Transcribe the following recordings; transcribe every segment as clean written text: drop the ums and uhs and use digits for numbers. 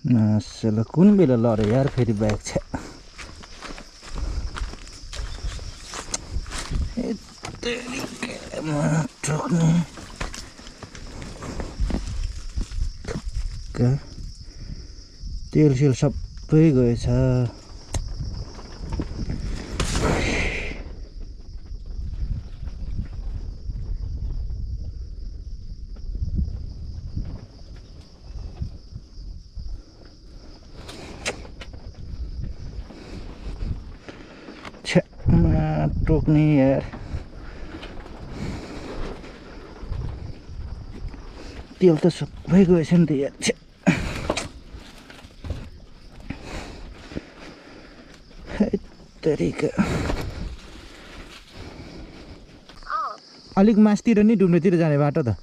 मासला कुन बेला लड्यो यार फेरि बाइक छ ठोक्ने तेल सेल सबै गएछ टोक्ने यार तेल त सबै गएछ नि त यार तरिका अलिक मासतिर नि डुम्नेतिर जाने बाटो त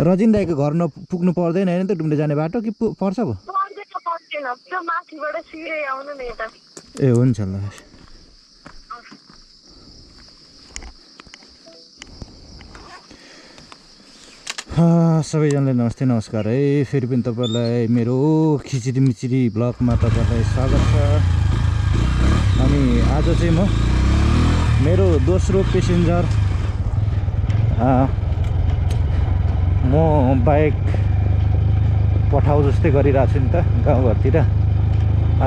रजिन दाइको घर नपुग्नु पर्दैन हैन त डुम्ने जाने बाटो कि पर्छ पो ए हुन्छ ल सबैजनालाई नमस्ते नमस्कार है फेरि पनि तपाईँलाई मेरो खिचिरी मिचिरी ब्लगमा तपाईँलाई स्वागत छ अनि आज चाहिँ म मेरो दोस्रो पेसेन्जर म बाइक पठाउ जस्तै गरिरहेको छु नि त गाउँघरतिर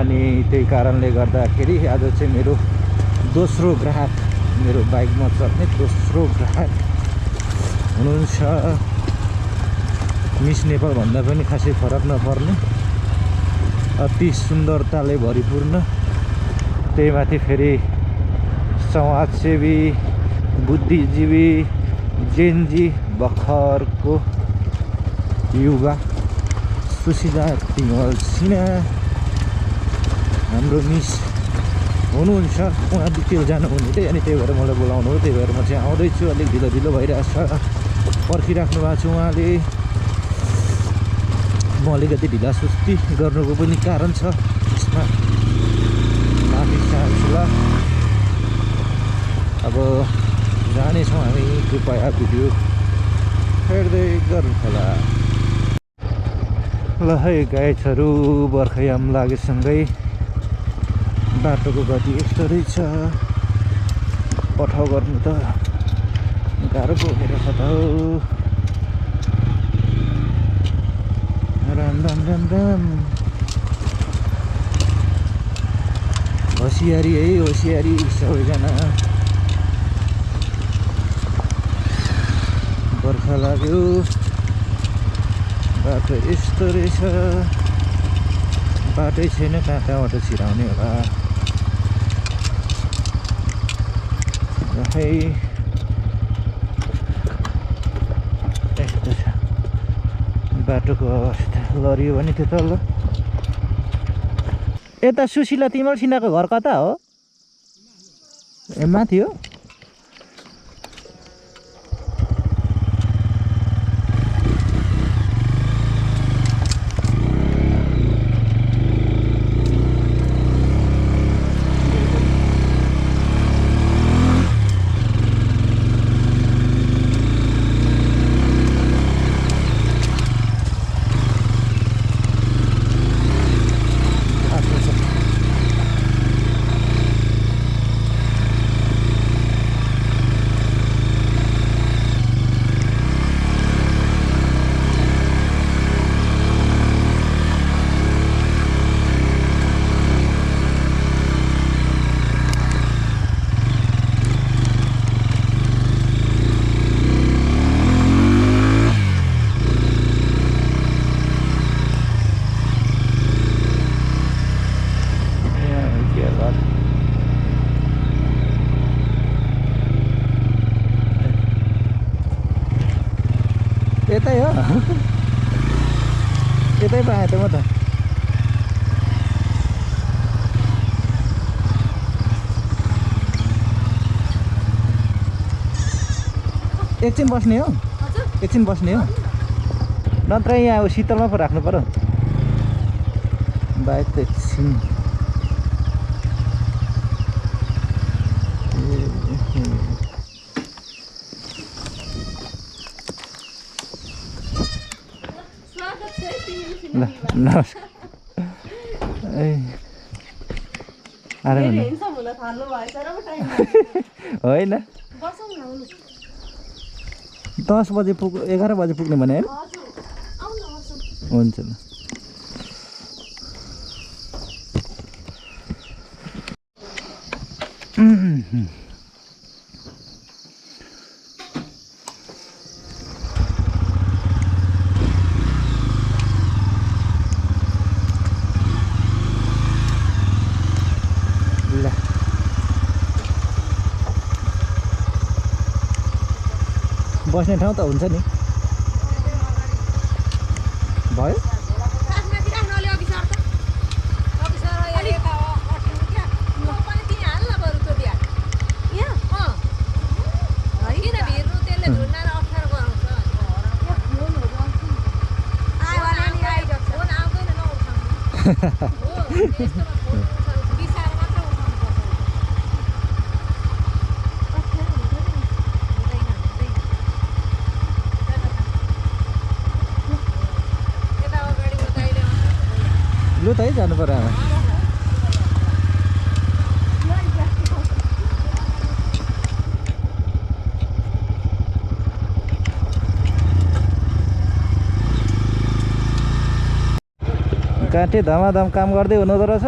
अनि त्यही कारणले गर्दाखेरि आज चाहिँ मेरो दोस्रो ग्राहक मेरो बाइकमा चढ्ने दोस्रो ग्राहक हुनुहुन्छ मिस नेपाल भन्दा पनि खासै फरक नपर्ने अति सुन्दरताले भरिपूर्ण त्यही माथि फेरि समाजसेवी बुद्धिजीवी जेनजी भर्खरको युवा सुशीला तिङल सिन्हा हाम्रो मिस हुनुहुन्छ उहाँ डिटेल जानुहुने त्यही अनि त्यही भएर मलाई बोलाउनु हो त्यही भएर म चाहिँ आउँदैछु अलिक ढिलो ढिलो भइरहेछ पर्खिराख्नु भएको छु उहाँले म अलिकति ढिला सुस्ती गर्नुको पनि कारण छ यसमा माफी चाहन्छु ल अब जानेछौँ हामी कृपया भिडियो हेर्दै गर्नुहोला ल है गाइजहरू बर्खायाम लागेसँगै बाटोको गति यस्तो रहेछ पठाउ गर्नु त गाह्रो पर्ने रहेछ त हो राम राम राम राम होसियारी है होसियारी सबैजना बर्खा लाग्यो बाटो यस्तो रहेछ बाटै छैन कहाँ कहाँबाट छिराउने होला खै यस्तो छ बाटोको अवस्था लड्यो भने त्यो तल यता सुशीला तिमल सिन्हाको घर कता हो ए माथि हो यतै हो यतै पाएँ त म त एकछिन बस्ने हो एकछिन बस्ने हो नत्र यहाँ अब शीतलमा पो राख्नु पर्यो बाइक त एकछिन ल नमस्कार ए आराम होइन 10 बजे 11 बजे पुग्ने भने हुन्छ ल बस्ने ठाउँ त हुन्छ नि भयो लु त है जानु पर्यो आमा काटे धमाधम काम गर्दै हुनुहुँदो रहेछ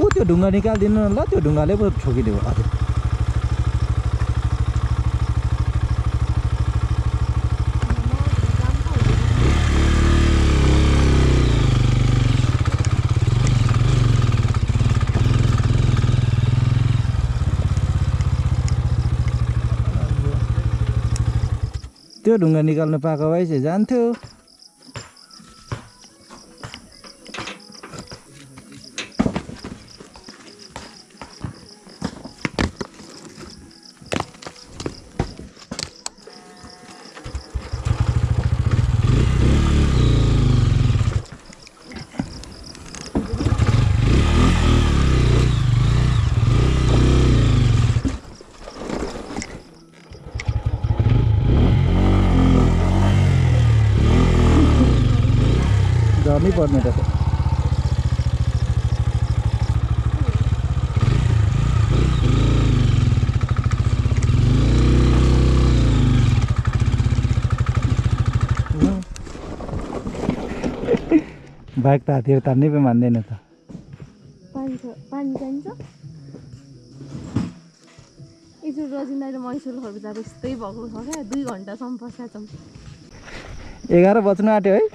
ऊ त्यो ढुङ्गा निकालिदिनु न ल त्यो ढुङ्गाले पो ठोकिदियो हजुर त्यो ढुङ्गा निकाल्नु पाएको भए चाहिँ जान्थ्यो झर्नै पर्ने रहेछ बाइक त हातहरू तान्नै पो मान्दैन त पानी चाहिन्छ एकचोटि रजिन्दा मैसुर खर्बुजा यस्तै भएको छ क्या 2 घन्टासम्म फस्या छौँ 11 बज्नु आँट्यो है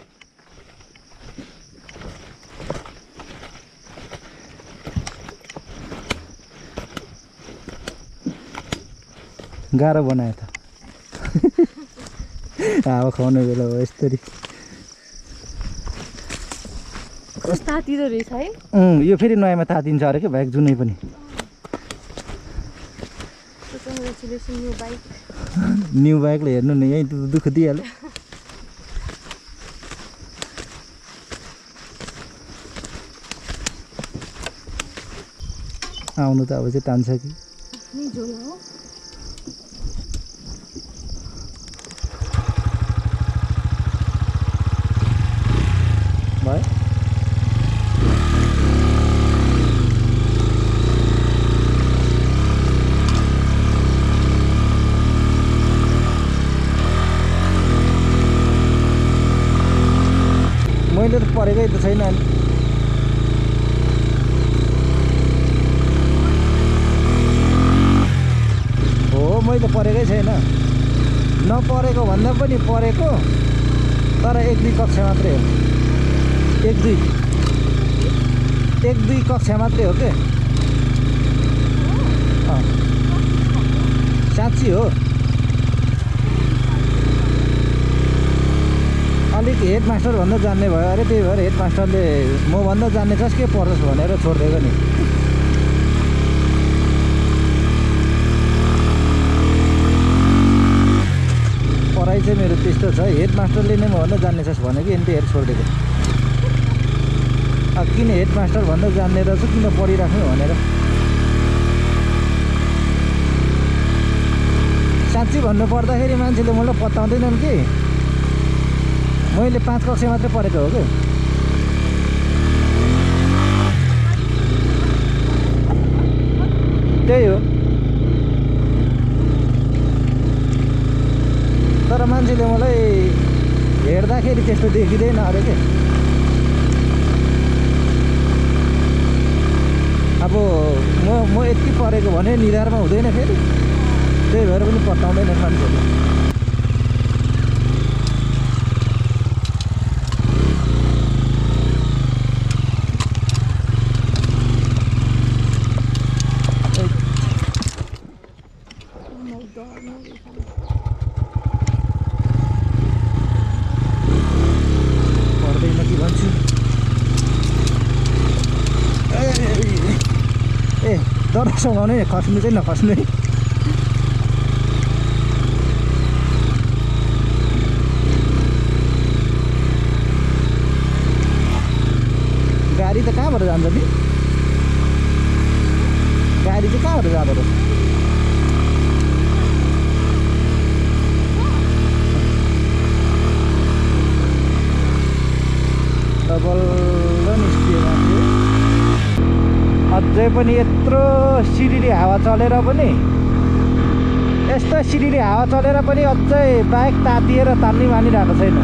गाह्रो बनायो त हावा खुवाउने बेला हो यस्तरी तातिदो रहेछ है यो फेरि नयाँमा तातिन्छ अरे क्या बाइक जुनै पनि न्यू बाइकले हेर्नु न यहीँ दुःख दिइहाल्यो आउनु त अब चाहिँ तान्छ कि भयो मैले त परेकै त छैन नि हो मैले परेकै छैन नपरेको भन्दा पनि परेको तर 1-2 कक्षा मात्रै हो 1-2 कक्षा मात्रै हो के साँच्ची हो अलिक हेडमास्टर भन्दा जान्ने भयो अरे त्यही भएर हेडमास्टरले म भन्दा जान्ने छस् के पर्छस् भनेर छोडिदिएको नि पढाइ चाहिँ मेरो त्यस्तो छ हेडमास्टरले नै म भन्दा जान्ने छस् भने कि त्यही हेर छोडिदिएको अब किन हेडमास्टर भन्दा जान्ने रहेछ किन पढिराख्नु भनेर साँच्ची भन्नु पर्दाखेरि मान्छेले मलाई पत्ताउँदैनन् कि मैले 5 कक्षा मात्रै पढेको हो कि त्यही हो तर मान्छेले मलाई हेर्दाखेरि त्यस्तो देखिँदैन अरे के अब म यति पढेको भने निधारमा हुँदैन फेरि त्यही भएर पनि पत्ताउँदैन मान्छेले तर समाउने खस्नु चाहिँ नखस्नु है गाडी त कहाँबाट जान्छ नि गाडी चाहिँ कहाँबाट जाँदो रहेछ डबल निस्कियो मान्छे अझै पनि यत्रो सिरिरी हावा चलेर पनि यस्तो सिरिरी हावा चलेर पनि अझै बाइक तातिएर तान्नै मानिरहेको छैन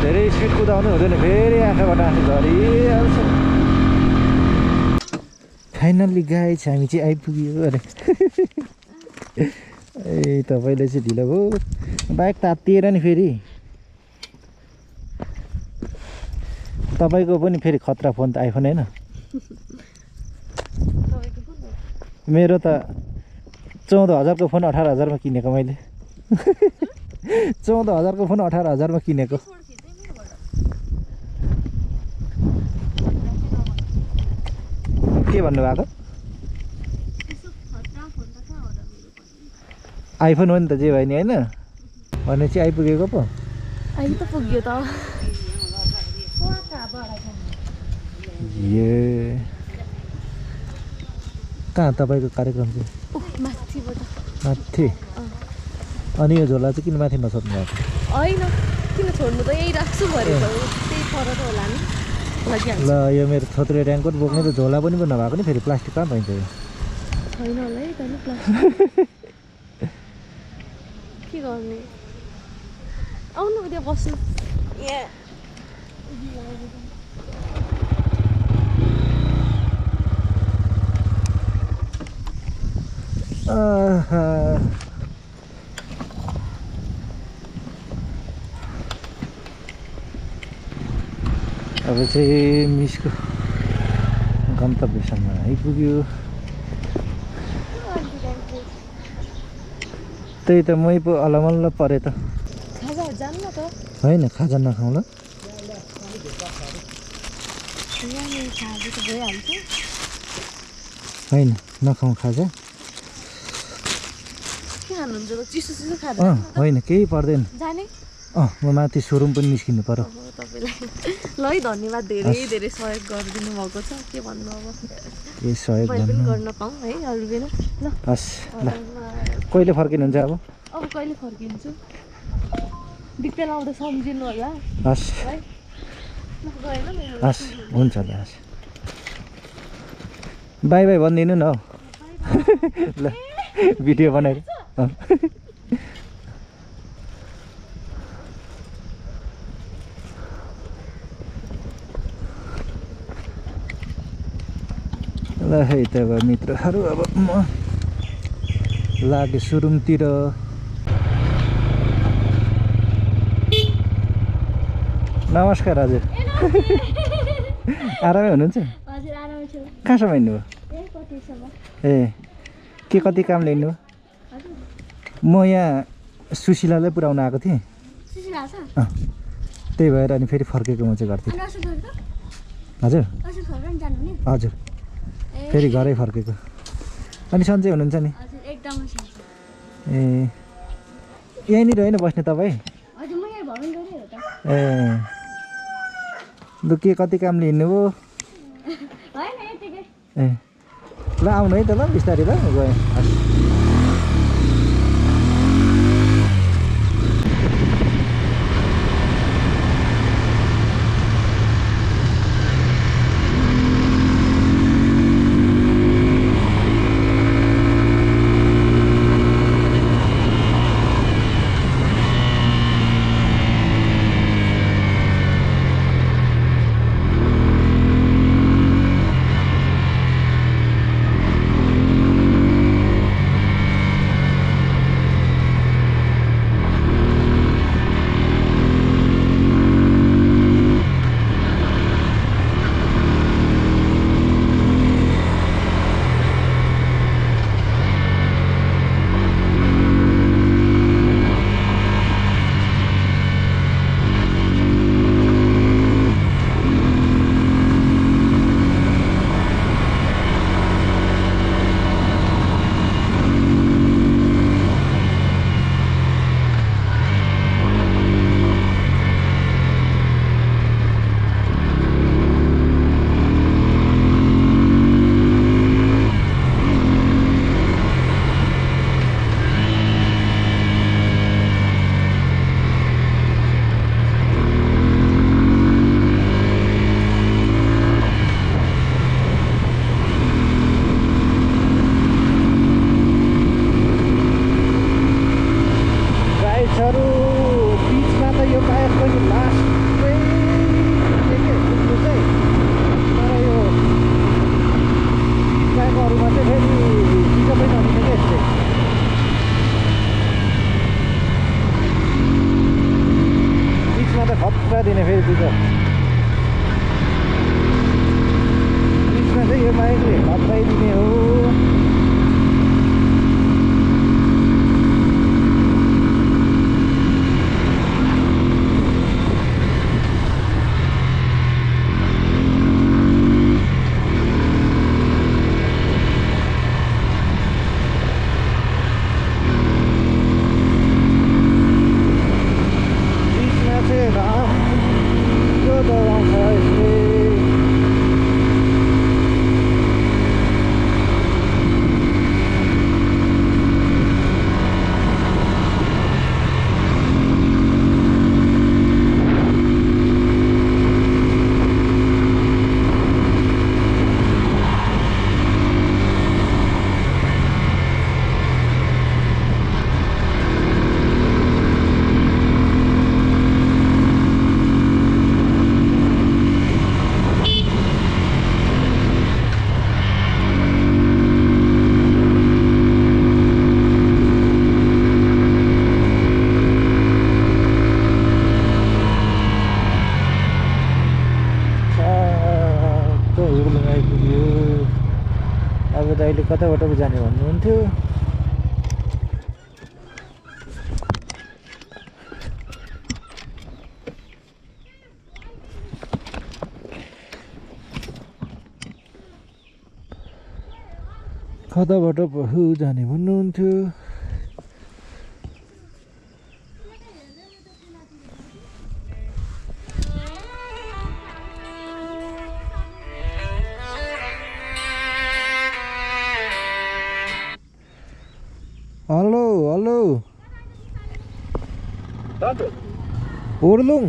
धेरै स्पिड कुदाउनु हुँदैन फेरि आँखाबाट आँखा झरिहाल्छ फाइनल्ली गाइस हामी चाहिँ आइपुग्यो अरे ए तपाईँले चाहिँ ढिलो भयो बाइक तातिएर नि फेरि तपाईँको पनि फेरि खतरा फोन त आइफोन होइन मेरो त 14,000 को फोन 18,000 मा किनेको मैले 14,000 को फोन 18,000 मा किनेको के भन्नुभएको आइफोन हो नि त जे भयो नि होइन भनेपछि आइपुगेको पो अहिले त पुग्यो त ए कहाँ तपाईँको कार्यक्रम चाहिँ माथि अनि यो झोला चाहिँ किन माथि नसोध्नु भएको होइन किन छोड्नु त यही राख्छु भनेको त्यही फरक होला नि ल यो मेरो थोत्रे ऱ्याङ्कोट बोक्ने त झोला पनि नभएको नि फेरि प्लास्टिक कहाँ पाइन्छ यो छैन होला है त प्लास्टिक के गर्ने आउनु त्यहाँ बस्नु अब चाहिँ मिसको गन्तव्यसम्म आइपुग्यो त्यही त मै पो अलमल्ल परे त होइन खाजा नखाउँ ल होइन नखाउँ खाजा होइन केही पर्दैन म माथि सोरुम पनि निस्किनु पर्यो ल है धन्यवाद धेरै धेरै सहयोग गरिदिनु भएको छ के भन्नु अब के सहयोग गर्न पाऊँ है अरू बेला ल हस् ल कहिले फर्किनुहुन्छ अब कहिले फर्किन्छु बित्ते लाउँदा सम्झिनु होला हस् है हस् हुन्छ ल हस् बाई बाई भनिदिनु न हौ ल भिडियो बनाएर ल है त अब मित्रहरू अब म लागे सुरुमतिर नमस्कार हजुर आरामै हुनुहुन्छ कहाँसम्म हिँड्नुभयो ए के कति काम लिनु म यहाँ सुशीलालाई पुऱ्याउन आएको थिएँ त्यही भएर अनि फेरि फर्केको म चाहिँ घरतिर हजुर हजुर फेरि घरै फर्केको अनि सन्चै हुनुहुन्छ नि ए यहीँनिर होइन बस्ने तपाईँ? हजुर म यहाँ भ्रमण गरेँ हो त। ए लु के कति कामले हिँड्नुभयो? होइन यतिकै। ए ल आउनु है त ल बिस्तारै ल गएँ। दिने फेरि त्यो बिचमा चाहिँ यो बाइकले हप्ताइदिने हो। अब त अहिले कताबाट पो जाने भन्नुहुन्थ्यो। कताबाट पो जाने भन्नुहुन्थ्यो। Hello hello ओर्लुङ